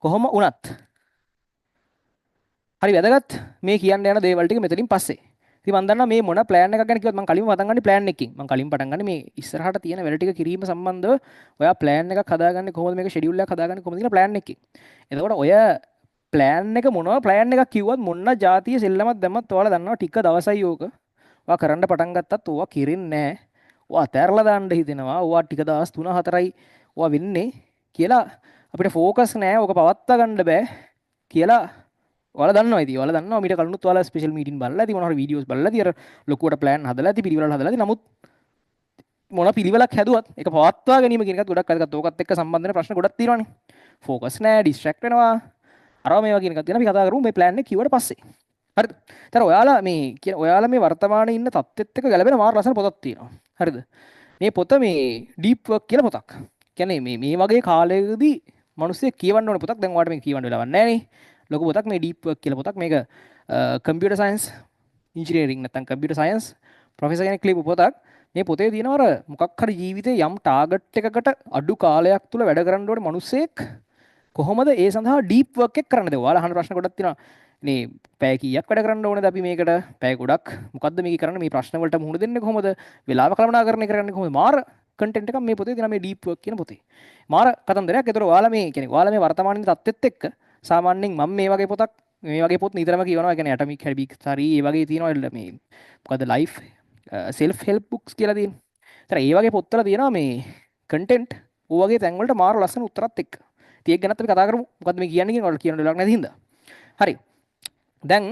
කොහොම වුණත් හරි වැදගත් මේ කියන්න යන දේවල් ටික මෙතනින් පස්සේ. ඉතින් මම දන්නවා මේ මොන ප්ලෑන් එකක් ගැන කිව්වත් මම කලින්ම පටන් ගන්නේ ප්ලෑන් එකකින්. මම කලින් පටන් ගන්නේ මේ ඉස්සරහට තියෙන වැඩ ටික කිරීම සම්බන්ධව ඔයා ප්ලෑන් එකක් හදාගන්නේ කොහොමද මේක ෂෙඩියුල් එකක් හදාගන්නේ කොහොමද කියන ප්ලෑන් එකකින්. එතකොට ඔය ප්ලෑන් එක මොනවා ප්ලෑන් එකක් කිව්වත් මොන જાතිය සෙල්ලමක් දැම්මත් ඔයාලා දන්නවා ටික දවසයි ඕක. ඔයා කරන්න පටන් ගත්තත් ඕවා කිරින්නේ නැහැ. ඔයා අතෑරලා දාන්න හිතෙනවා. ඔයා ටික දවස් 3-4යි ඔයා වෙන්නේ කියලා අපිට ફોකස් නැහැ. ඕක පවත්වා ගන්න බෑ කියලා ඔයාලා දන්නවා. ඉතින් ඔයාලා දන්නවා මීට කලිනුත් ඔයාලා ස්පෙෂල් මීටින් බලලා ඉතින් මොනවා හරි වීඩියෝස් බලලා ඉතින් අර ලොකුවට ප්ලෑන් හදලා ඉතින් පිළිවෙලක් හදලා ඉතින් නමුත් මොන පිළිවෙලක් හැදුවත් ඒක පවත්වා ගැනීම කියන එකත් ගොඩක් වැදගත්. ඕකත් එක්ක සම්බන්ධ වෙන ප්‍රශ්න ගොඩක් තියෙනවානේ. ફોකස් නැහැ, ඩිස්ට්‍රැක්ට් වෙනවා. අරවා මේවා කියන එකත් තියෙනවා. අපි කතා කරමු මේ ප්ලෑන් එක කිව්වට පස්සේ. හරිද? ඒතර ඔයාලා මේ කියන ඔයාලා මේ වර්තමානයේ ඉන්න තත්ත්වෙත් එක්ක ගැලපෙන මාර ලස්සන පොතක් තියෙනවා. හරිද? මේ පොත මේ ඩීප් වර්ක් කියලා පොතක්. කියන්නේ මේ වගේ කාලයකදී මිනිස්සු කියවන්න ඕන පොතක්. දැන් ඔයාලට මේක කියවන්න වෙලාවක් නැහැ නේ. ලොකු පොතක් මේ ඩීප් වර්ක් කියලා පොතක්. මේක කම්පියුටර් සයන්ස් ඉංජිනේරින් නැත්නම් කම්පියුටර් සයන්ස් ප්‍රොෆෙසර් කෙනෙක් ලියපු පොතක්. මේ පොතේ තියෙනවා අර මොකක් හරි ජීවිතේ යම් ටාගට් එකකට අඩු කාලයක් තුල වැඩ කරන්න ඕනේ මිනිස්සෙක් කොහොමද ඒ සඳහා ඩීප් වර්ක් එක කරන්නද? ඔයාලා අහන ප්‍රශ්න ගොඩක් තියෙනවා. මේ පැය කීයක් වැඩ කරන්න ඕනේද අපි මේකට? පැය ගොඩක්. මොකද්ද මේක කරන්නේ? මේ ප්‍රශ්න වලට මුහුණ දෙන්නේ කොහොමද? වෙලාව කළමනාකරණය කරන්නේ කොහොමද? මාර කන්ටෙන්ට් එකක් මේ පොතේ තියෙනවා මේ ඩීප් වර්ක් කියන පොතේ. මාර කතන්දරයක්. ඒතර ඔයාලා මේ කියන්නේ ඔයාලා මේ වර්තමානයේ තත්ත්වෙත් එක්ක සාමාන්‍යයෙන් මම මේ වගේ පොතක් මේ වගේ පොත් නිතරම කියවනවා. ඒ කියන්නේ ඇටොමික් හැබිට්ස් හරි ඒ වගේ තියෙනවා මේ මොකද්ද ලයිෆ් සෙල්ෆ් හෙල්ප් බුක්ස් කියලා තියෙනවා. ඒතර ඒ වගේ පොත්වල තියෙනවා මේ කන්ටෙන්ට් ඕ වගේ තැන් වලට මාර ලස්සන උත්තරත් එක්ක. ඉතින් ඒක ගැනත් අපි කතා කරමු. මොකද්ද මේ කියන්නේ කියන වල කියන වෙලාවක් නැති හින්දා. හරි. දැන්